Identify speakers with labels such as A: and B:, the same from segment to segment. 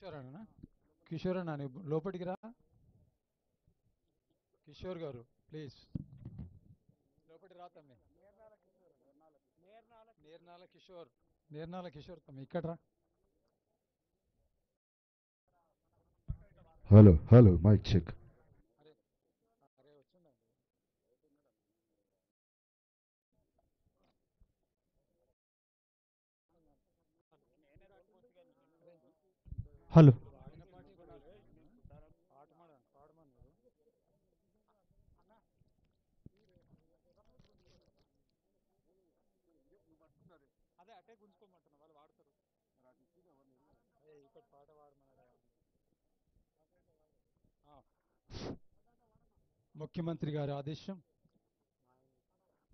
A: కిషోర్ అన్న కిషోర్ అన్న నువ్వు లోపలికి రా. కిషోర్ గారు ప్లీజ్ లోపలికి రా తమ్మి. నిర్నాల కిషోర్ తమ్మి ఇక్కడ రా.
B: Hello hello mic check.
A: అరే అరే వచ్చిందండి.
B: హలో
A: వాడిన పాటే కూడా పాడమని అదే అటే గుంజుకోమంటున్నా వాళ్ళు వాడతారు. ఇక్కడ పాట వాడమన్నాడు. ముఖ్యమంత్రి గారి ఆదేశం.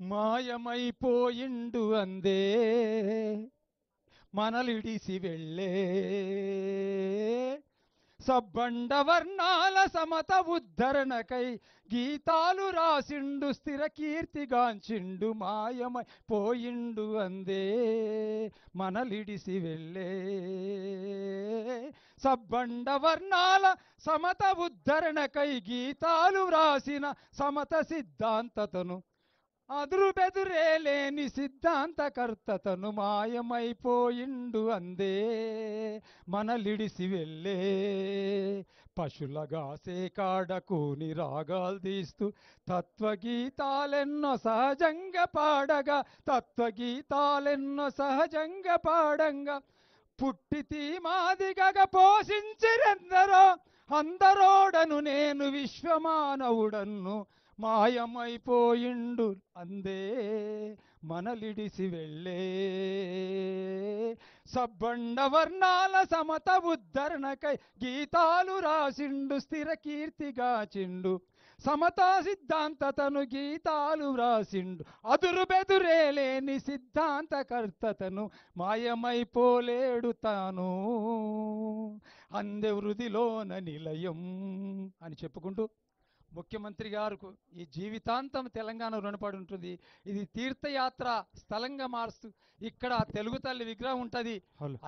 A: మాయమైపోయిండు అందే మనలిడిసి వెళ్ళే సబ్బండ వర్ణాల సమత ఉద్ధరణకై గీతాలు రాసిండు స్థిర కీర్తిగాంచిండు. మాయమై పోయిండు అందే మనలిడిసి వెళ్ళే సబ్బండ వర్ణాల సమత ఉద్ధరణకై గీతాలు రాసిన సమత సిద్ధాంతతను అదురు బెదురే లేని సిద్ధాంతకర్తతను మాయమైపోయిండు అందే మనలిడిసి వెళ్ళే పశులగాసే కాడకుని రాగాలు తీస్తూ తత్వగీతాలెన్నో సహజంగా పాడగా తత్వగీతాలెన్నో సహజంగా పాడంగా పుట్టితి మాదిగగా పోషించిరెందరో అందరోడను నేను విశ్వమానవుడన్ను మాయమైపోయిండు అందే మనలిడిసి వెళ్ళే సబ్బండ వర్ణాల సమత ఉద్ధరణకై గీతాలు రాసిండు స్థిర కీర్తిగాచిండు సమతా సిద్ధాంతతను గీతాలు వ్రాసిండు అదురు బెదురే లేని సిద్ధాంతకర్తతను మాయమైపోలేడు తాను అందే వృదిలోన నిలయం అని చెప్పుకుంటూ ముఖ్యమంత్రి గారు ఈ జీవితాంతం తెలంగాణ రుణపడి ఉంటుంది. ఇది తీర్థయాత్ర స్థలంగా మారుస్తూ ఇక్కడ తెలుగు తల్లి విగ్రహం ఉంటుంది.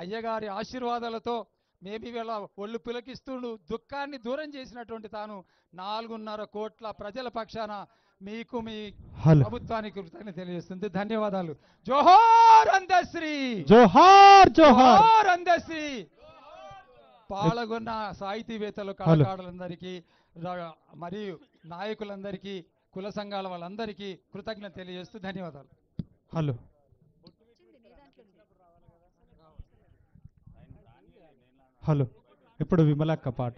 A: అయ్యగారి ఆశీర్వాదాలతో మేబీ వీళ్ళ ఒళ్ళు పులకిస్తుండు దుఃఖాన్ని దూరం చేసినటువంటి తాను 4.5 కోట్ల ప్రజల పక్షాన మీకు మీ ప్రభుత్వానికి కృతజ్ఞత తెలియజేస్తుంది. ధన్యవాదాలు. జోహార్ అందశ్రీ,
B: జోహార్ జోహార్
A: అందశ్రీ. పాల్గొన్న సాహితీవేత్తలు కళాకారులందరికీ మరియు నాయకులందరికీ కుల సంఘాల వాళ్ళందరికీ కృతజ్ఞత తెలియజేస్తూ ధన్యవాదాలు.
B: హలో హలో ఇప్పుడు విమలక్క పాట.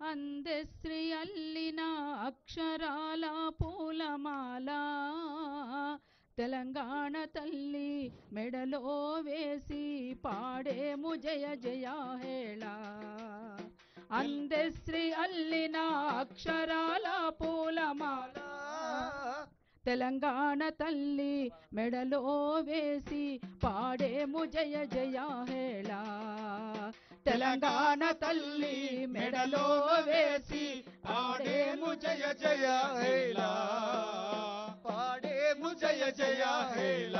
C: అందశ్రీ అల్లిన అక్షరాల పూలమాల తెలంగాణ తల్లి మెడలో వేసి పాడేము జయ జయ హేళ. అందశ్రీ అల్లిన అక్షరాల పూలమాల తెలంగాణ తల్లి మెడలో వేసి పాడేము జయ జయ హేళ. తెలంగాణ తల్లి మెడలో వేసి పాడేము జయ జయ హేళ, పాడేము జయ జయ హేళ.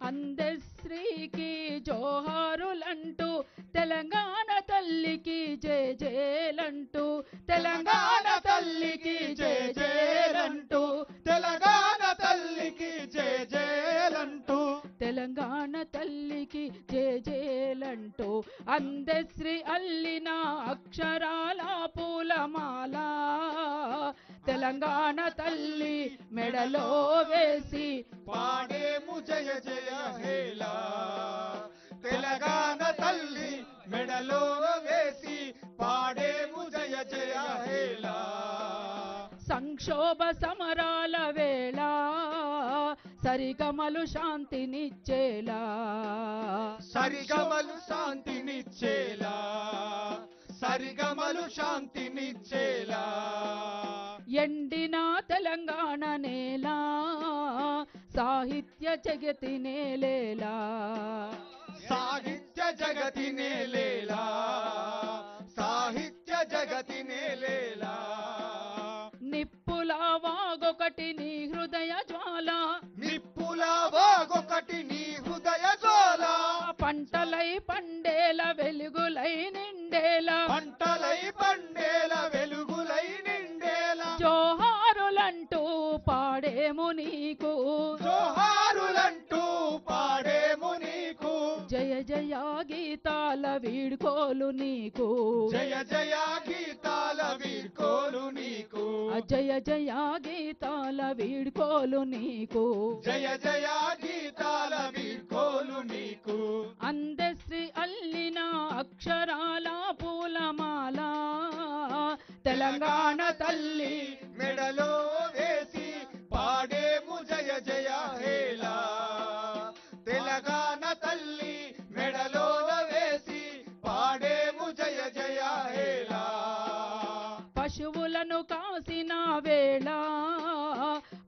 C: అందశ్రీకి జోహారులంటూ తెలంగాణ తల్లికి జయ జయలంటూ తెలంగాణ తల్లికి జయ జయలంటూ తెలంగాణ తల్లికి జయ జయలంటూ తెలంగాణ తల్లికి జయ జయలంటూ అందశ్రీ అల్లిన అక్షరాల పూలమాల తెలంగాణ తల్లి మెడలో వేసి
D: పాడేము జయ జయ హేళ. తెలంగాణ తల్లి మెడలో వేసి పాడేము జయ జయ హేళ.
C: సంక్షోభ సమరాల వేళ సరిగమలు శాంతినిచ్చేలా,
D: సరిగమలు శాంతినిచ్చేలా, సరిగమలు శాంతినిచ్చేలా.
C: ఎండిన తెలంగాణ నేల సాహిత్య జగతి నేలేలా,
D: సాహిత్య జగతి నేలేలా, సాహిత్య జగతి నేలేలా.
C: నిప్పుల వాగొకటి నీ హృదయ జ్వాల,
D: నిప్పుల వాగొకటి నీ హృదయ జ్వాల,
C: పంటలై వెలుగులై నిండేలా
D: పంటలై పండేల వెలుగులై నిండేల
C: జోహారులంటూ పాడేము నీకు
D: జోహారులంటూ పాడేము నీకు
C: జయ జయ గీతాల వీడ్కోలు నీకు
D: జయ జయ గీతాల వీడ్కోలు నీకు
C: జయ జయ గీతాల వీడ్కోలు నీకు
D: జయ జయ గీతాల వీడ్కోలు నీకు
C: అందశ్రీ అల్లిన అక్షరాల పూలమాల తెలంగాణ తల్లి
D: మెడలో వేసి పాడేము జయ జయ హేలా తెలంగాణ తల్లి మెడలో వేసి పాడేము జయ జయ హేలా
C: పశువులను కాసిన వేళ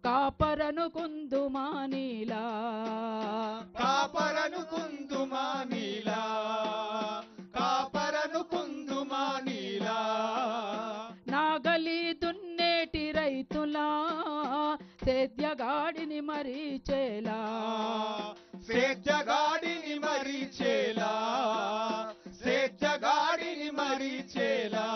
C: కాపరను కుందుమానీలా
D: కాపరను కుందుమా నీలా కాపరను కుందుమా నీలా
C: నాగలి దున్నేటి రైతులా సేద్యగాడిని మరీచేలా
D: సేద్యగాడిని మరిచేలా సేద్యగాడిని మరిచేలా